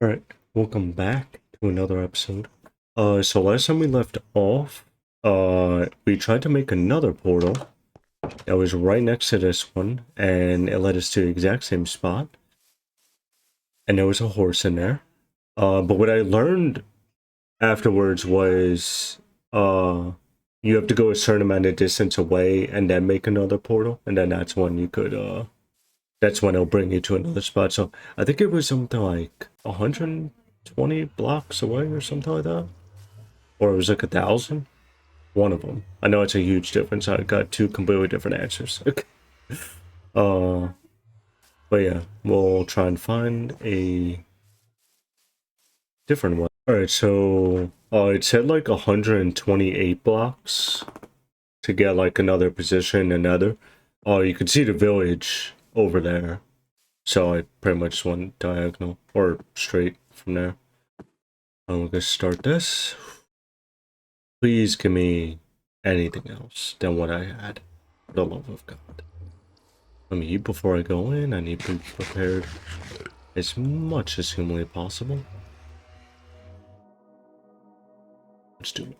Alright, welcome back to another episode. So last time we left off, we tried to make another portal that was right next to this one, and it led us to the exact same spot. And there was a horse in there. But what I learned afterwards was, you have to go a certain amount of distance away and then make another portal, and then that's when you could, that's when it'll bring you to another spot. So I think it was something like 120 blocks away or something like that. Or it was like 1,000. One of them. I know it's a huge difference. I got two completely different answers. Okay. But yeah, we'll try and find a different one. Alright, so it said like 128 blocks to get like another position, another. You can see the village over there. So I pretty much went diagonal or straight from there. I'm gonna start this. Please give me anything else than what I had. For the love of God. Let me eat before I go in. I need to be prepared as much as humanly possible. Let's do it.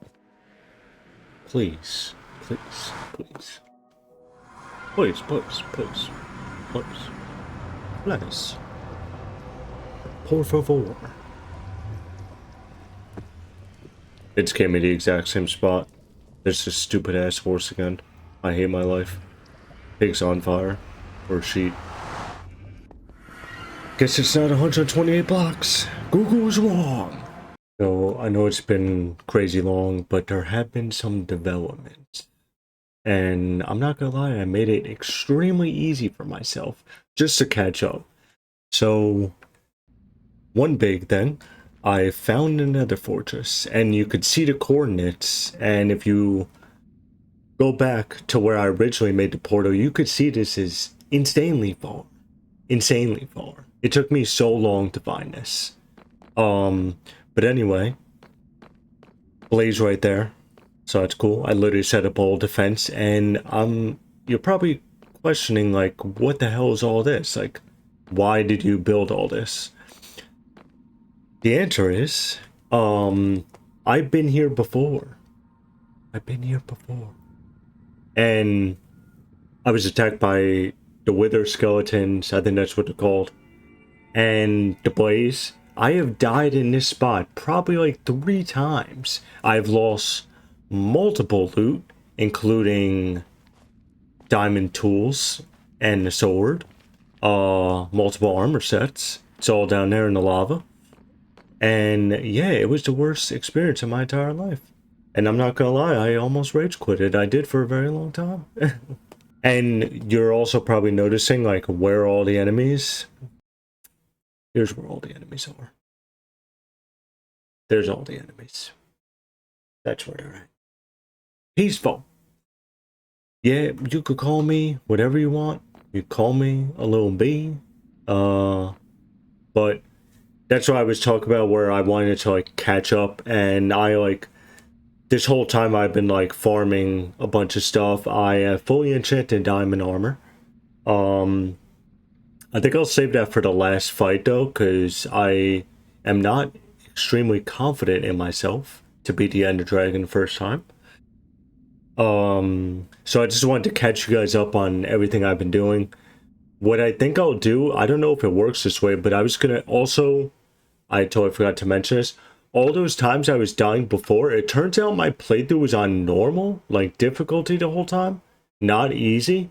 Please, please, please. Please, please, please, please. Please. Por favor. It just gave me the exact same spot. There's this stupid ass horse again. I hate my life. Pig's on fire. Or sheep. Guess it's not 128 blocks. Google was wrong. So I know it's been crazy long, but there have been some developments. And I'm not gonna lie, I made it extremely easy for myself just to catch up. So one big thing, I found another fortress, and you could see the coordinates, and if you go back to where I originally made the portal, you could see this is insanely far. Insanely far. It took me so long to find this. But anyway, blaze right there. So that's cool. I literally set up all defense, and you're probably questioning, like, what the hell is all this? Like, why did you build all this? The answer is, I've been here before. I've been here before. And I was attacked by the wither skeletons, I think that's what they're called, and the blaze. I have died in this spot probably like 3 times. I've lost multiple loot, including diamond tools and the sword, multiple armor sets. It's all down there in the lava. And yeah, it was the worst experience of my entire life. And I'm not gonna lie, I almost rage quitted. I did for a very long time. And you're also probably noticing, like, where are all the enemies? Here's where all the enemies are. There's all the enemies. That's where they're at. Peaceful. Yeah, you could call me whatever you want. You call me a little bee. But that's what I was talking about, where I wanted to, like, catch up. And I, like, this whole time I've been, like, farming a bunch of stuff. I have fully enchanted diamond armor. I think I'll save that for the last fight, though, because I am not extremely confident in myself to beat the Ender Dragon first time. So I just wanted to catch you guys up on everything I've been doing. What I think I'll do, I don't know if it works this way, but I was gonna also, I totally forgot to mention this, all those times I was dying before, it turns out my playthrough was on normal, like difficulty the whole time, not easy.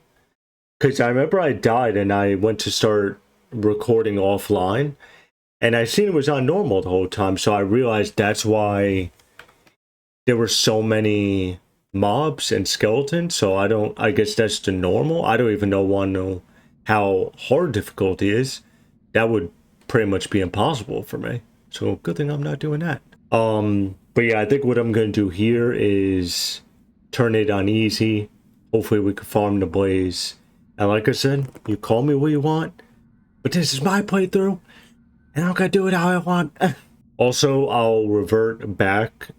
Because I remember I died and I went to start recording offline, and I seen it was on normal the whole time, so I realized that's why there were so many mobs and skeletons. So I guess that's the normal. I don't even know how hard difficulty is. That would pretty much be impossible for me. So good thing I'm not doing that. But yeah, I think what I'm gonna do here is turn it on easy. Hopefully we can farm the blaze. And like I said, you call me what you want, but this is my playthrough, and I'm gonna do it how I want. Also, I'll revert back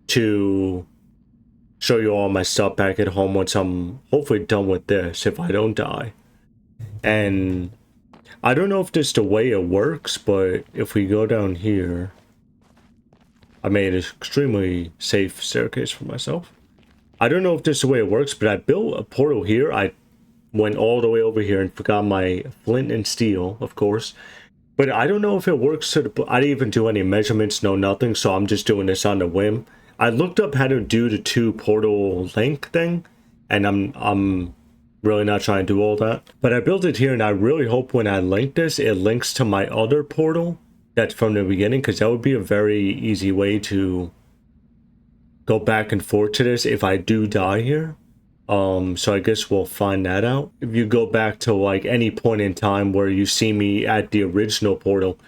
to show you all my stuff back at home once I'm hopefully done with this, if I don't die. And I don't know if this is the way it works, but if we go down here, I made an extremely safe staircase for myself. I don't know if this is the way it works, but I built a portal here. I went all the way over here and forgot my flint and steel, of course. But I don't know if it works to the... I didn't even do any measurements, no nothing, so I'm just doing this on the whim. I looked up how to do the 2 portal link thing, and I'm really not trying to do all that. But I built it here, and I really hope when I link this, it links to my other portal that's from the beginning, because that would be a very easy way to go back and forth to this if I do die here. So I guess we'll find that out. If you go back to like any point in time where you see me at the original portal,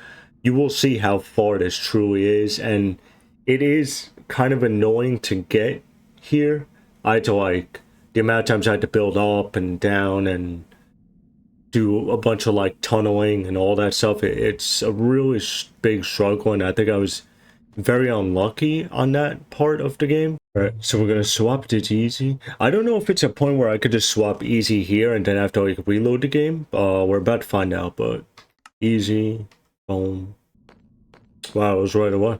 you will see how far this truly is, and it is kind of annoying to get here. I had to like, the amount of times I had to build up and down and do a bunch of like tunneling and all that stuff. It's a really big struggle, and I think I was very unlucky on that part of the game. Alright, so we're gonna swap to easy. I don't know if it's a point where I could just swap easy here and then have to like reload the game. We're about to find out, but easy, boom. Wow, it was right away.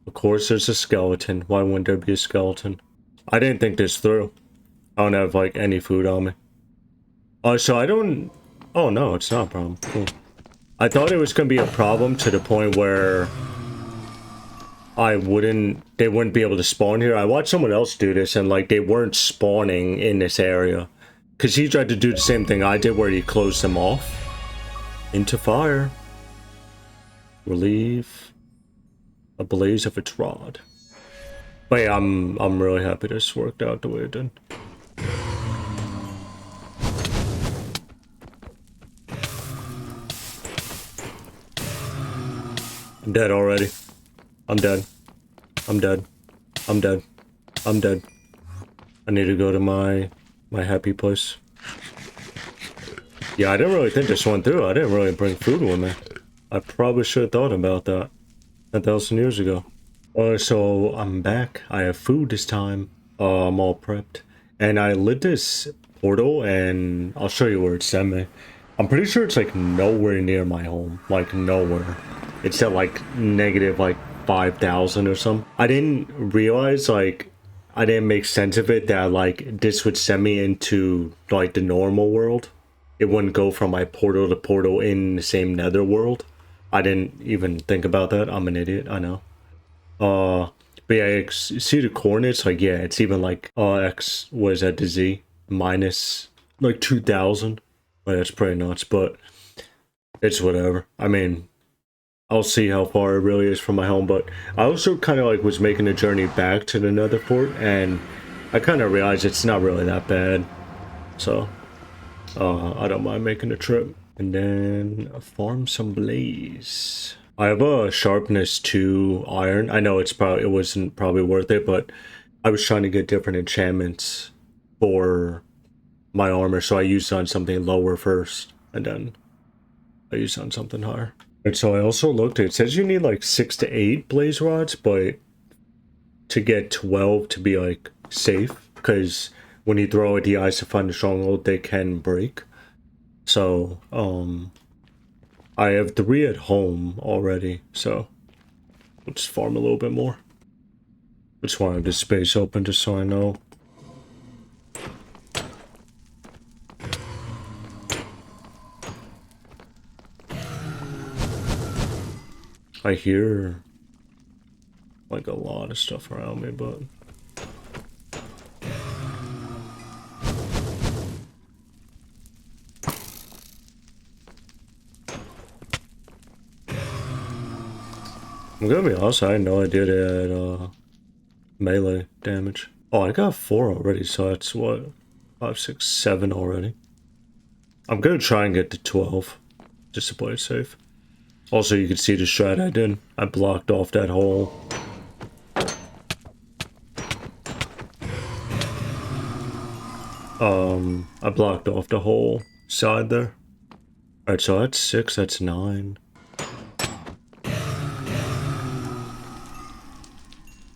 Of course there's a skeleton. Why wouldn't there be a skeleton? I didn't think this through. I don't have like any food on me. So I don't... Oh no, it's not a problem. Cool. I thought it was gonna be a problem to the point where they wouldn't be able to spawn here. I watched someone else do this and like they weren't spawning in this area. Cause he tried to do the same thing I did where he closed them off. Into fire. Relieve a blaze of its rod. But yeah, I'm really happy this worked out the way it did. I'm dead already. I'm dead. I'm dead. I'm dead. I'm dead. I need to go to my happy place. Yeah, I didn't really think this went through. I didn't really bring food with me. I probably should have thought about that 10,000 years ago. So I'm back. I have food this time. I'm all prepped. And I lit this portal, and I'll show you where it sent me. I'm pretty sure it's like nowhere near my home. Like nowhere. It's at like negative like 5,000 or something. I didn't realize, like, I didn't make sense of it that like this would send me into like the normal world. It wouldn't go from my portal to portal in the same nether world. I didn't even think about that. I'm an idiot, I know. But yeah, see the coordinates? Like, yeah, it's even like X was at the Z minus like 2,000. Like, that's pretty nuts, but it's whatever. I mean, I'll see how far it really is from my home, but I also kind of like was making a journey back to the nether port, and I kind of realized it's not really that bad. So, I don't mind making a trip. And then farm some blaze. I have a sharpness 2 iron. I know it wasn't probably worth it, but I was trying to get different enchantments for my armor, so I used on something lower first, and then I used on something higher. And so I also looked, it says you need like 6 to 8 blaze rods, but to get 12 to be like safe, because when you throw at the eyes to find the stronghold, they can break. So, I have 3 at home already, so let's farm a little bit more. Just wanted this space open just so I know. I hear like a lot of stuff around me, but I'm gonna be honest, I had no idea they had melee damage. Oh, I got 4 already, so that's what, 5, 6, 7 already. I'm gonna try and get to 12, just to play it safe. Also, you can see the strat I did. I blocked off that hole. I blocked off the whole side there. Alright, so that's 6, that's 9.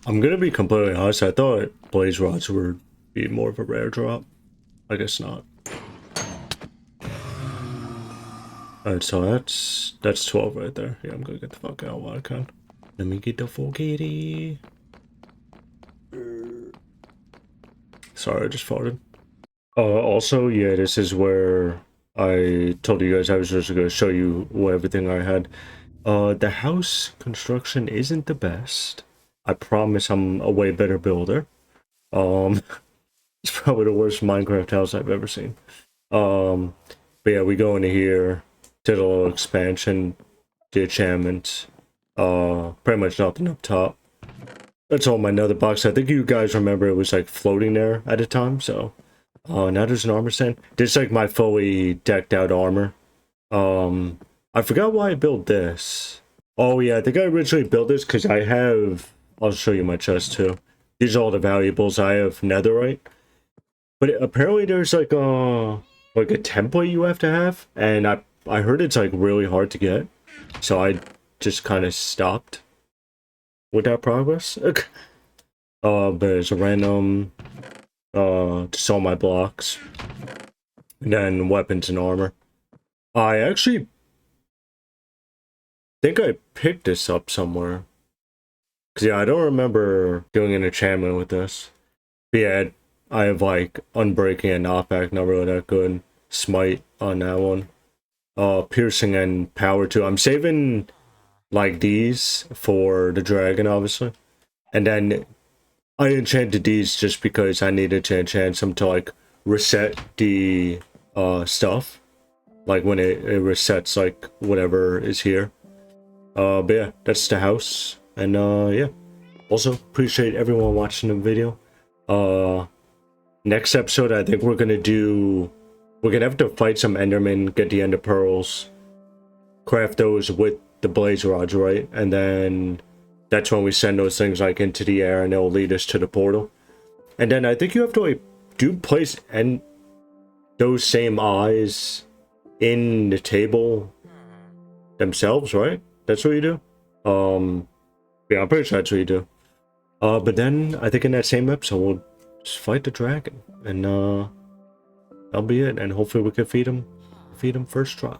I'm gonna be completely honest, I thought blaze rods would be more of a rare drop. I guess not. Alright, so that's 12 right there. Yeah, I'm gonna get the fuck out while I can. Let me get the full kitty. Sorry, I just farted. Also, yeah, this is where I told you guys I was just gonna show you everything I had. The house construction isn't the best. I promise I'm a way better builder. It's probably the worst Minecraft house I've ever seen. But yeah, we go into here, did a little expansion, the enchantment, pretty much nothing up top. That's all my nether box. I think you guys remember it was like floating there at a time, so now there's an armor stand. This is like my fully decked out armor. I forgot why I built this. Oh yeah, I think I originally built this because I have, I'll show you my chest too. These are all the valuables. I have netherite. But apparently there's like a template you have to have, and I heard it's like really hard to get. So I just kind of stopped with that progress. But it's a random just all my blocks. And then weapons and armor. I actually think I picked this up somewhere. Cause yeah, I don't remember doing an enchantment with this. But yeah, I have like unbreaking and knockback, not really that good. Smite on that one. Piercing and power too. I'm saving like these for the dragon, obviously. And then I enchanted these just because I needed to enchant some to like reset the stuff. Like when it resets like whatever is here. But yeah, that's the house. And yeah. Also appreciate everyone watching the video. Next episode I think we're gonna have to fight some endermen, get the ender pearls, craft those with the blaze rods, right? And then that's when we send those things like into the air and it'll lead us to the portal. And then I think you have to like place and those same eyes in the table themselves, right? That's what you do. Yeah, I'm pretty sure that's what you do. But then I think in that same episode we'll just fight the dragon, and that'll be it. And hopefully we can feed him first try.